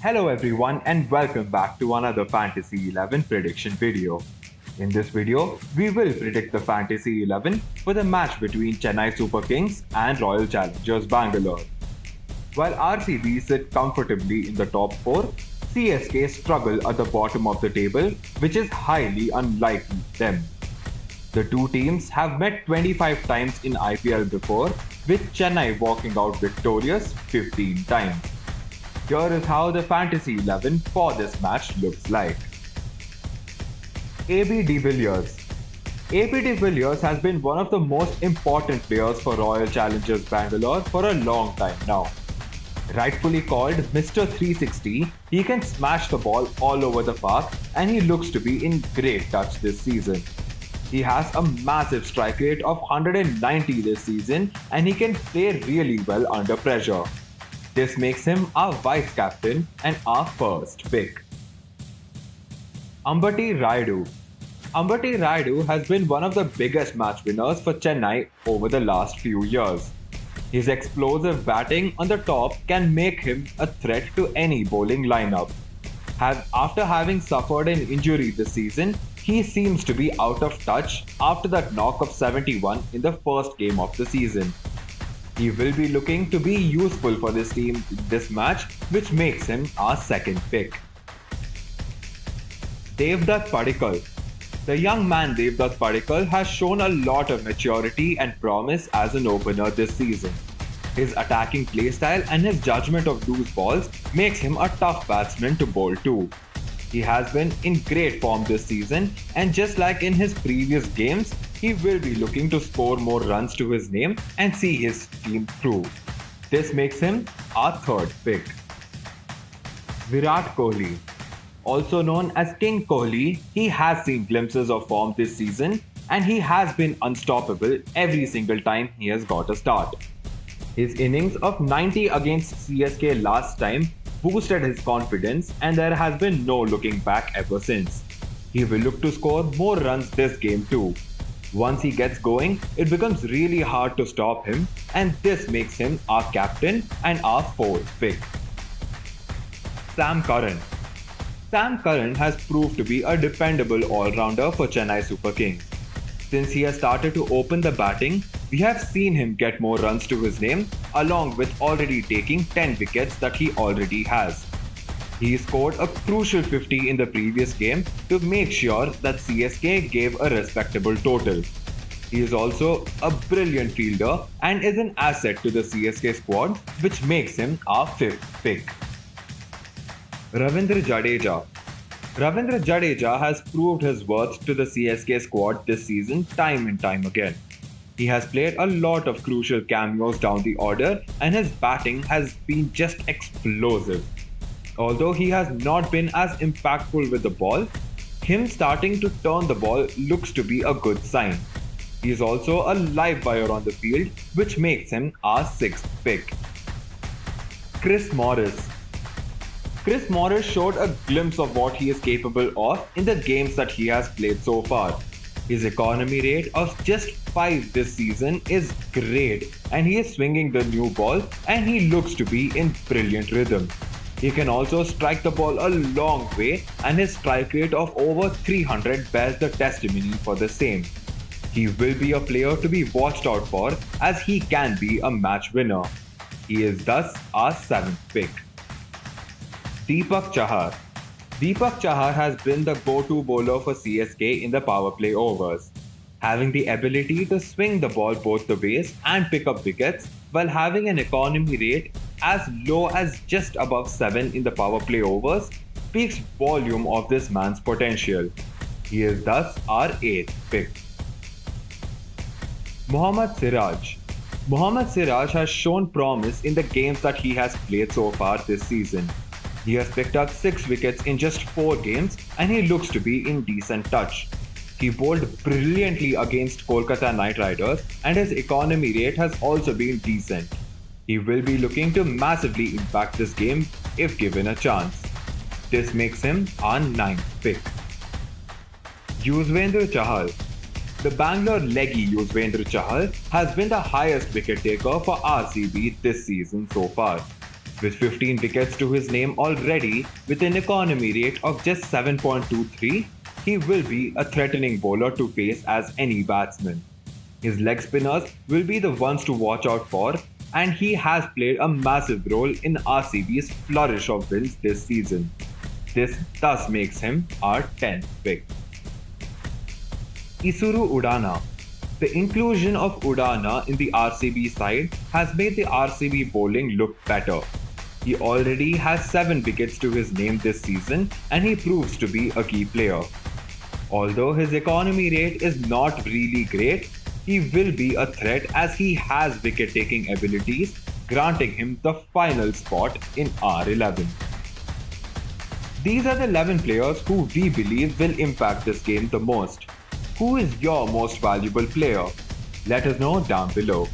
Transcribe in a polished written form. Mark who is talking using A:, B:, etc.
A: Hello everyone and welcome back to another Fantasy 11 prediction video. In this video, we will predict the Fantasy 11 for the match between Chennai Super Kings and Royal Challengers Bangalore. While RCB sit comfortably in the top 4, CSK struggle at the bottom of the table, which is highly unlikely them. The two teams have met 25 times in IPL before, with Chennai walking out victorious 15 times. Here is how the Fantasy 11 for this match looks like. AB de Villiers. AB de Villiers has been one of the most important players for Royal Challengers Bangalore for a long time now. Rightfully called Mr. 360, he can smash the ball all over the park and he looks to be in great touch this season. He has a massive strike rate of 190 this season and he can play really well under pressure. This makes him our vice captain and our first pick. Ambati Rayudu. Ambati Rayudu has been one of the biggest match winners for Chennai over the last few years. His explosive batting on the top can make him a threat to any bowling lineup. After having suffered an injury this season, he seems to be out of touch after that knock of 71 in the first game of the season. He will be looking to be useful for this team in this match, which makes him our second pick. Devdutt Padikkal. The young man Devdutt Padikkal has shown a lot of maturity and promise as an opener this season. His attacking playstyle and his judgment of loose balls makes him a tough batsman to bowl to. He has been in great form this season, and just like in his previous games, he will be looking to score more runs to his name and see his team through. This makes him our third pick. Virat Kohli. Also known as King Kohli, he has seen glimpses of form this season and he has been unstoppable every single time he has got a start. His innings of 90 against CSK last time boosted his confidence and there has been no looking back ever since. He will look to score more runs this game too. Once he gets going, it becomes really hard to stop him and this makes him our captain and our fourth pick. Sam Curran. Sam Curran has proved to be a dependable all-rounder for Chennai Super Kings. Since he has started to open the batting, we have seen him get more runs to his name along with already taking 10 wickets that he already has. He scored a crucial 50 in the previous game to make sure that CSK gave a respectable total. He is also a brilliant fielder and is an asset to the CSK squad, which makes him our fifth pick. Ravindra Jadeja. Ravindra Jadeja has proved his worth to the CSK squad this season time and time again. He has played a lot of crucial cameos down the order and his batting has been just explosive. Although he has not been as impactful with the ball, him starting to turn the ball looks to be a good sign. He is also a live wire on the field, which makes him our sixth pick. Chris Morris. Chris Morris showed a glimpse of what he is capable of in the games that he has played so far. His economy rate of just 5 this season is great and he is swinging the new ball and he looks to be in brilliant rhythm. He can also strike the ball a long way and his strike rate of over 300 bears the testimony for the same. He will be a player to be watched out for as he can be a match winner. He is thus our seventh pick. Deepak Chahar. Deepak Chahar has been the go-to bowler for CSK in the power play overs. Having the ability to swing the ball both the ways and pick up wickets while having an economy rate as low as just above 7 in the power play overs speaks volume of this man's potential. He is thus our 8th pick. Mohammad Siraj. Mohammad Siraj has shown promise in the games that he has played so far this season. He has picked up 6 wickets in just 4 games and he looks to be in decent touch. He bowled brilliantly against Kolkata Knight Riders and his economy rate has also been decent. He will be looking to massively impact this game if given a chance. This makes him our 9th pick. Yuzvendra Chahal. The Bangalore leggy Yuzvendra Chahal has been the highest wicket taker for RCB this season so far. With 15 wickets to his name already, with an economy rate of just 7.23, he will be a threatening bowler to face as any batsman. His leg spinners will be the ones to watch out for, and he has played a massive role in RCB's flourish of wins this season. This thus makes him our 10th pick. Isuru Udana. The inclusion of Udana in the RCB side has made the RCB bowling look better. He already has 7 wickets to his name this season and he proves to be a key player. Although his economy rate is not really great, he will be a threat as he has wicket-taking abilities, granting him the final spot in R11. These are the 11 players who we believe will impact this game the most. Who is your most valuable player? Let us know down below.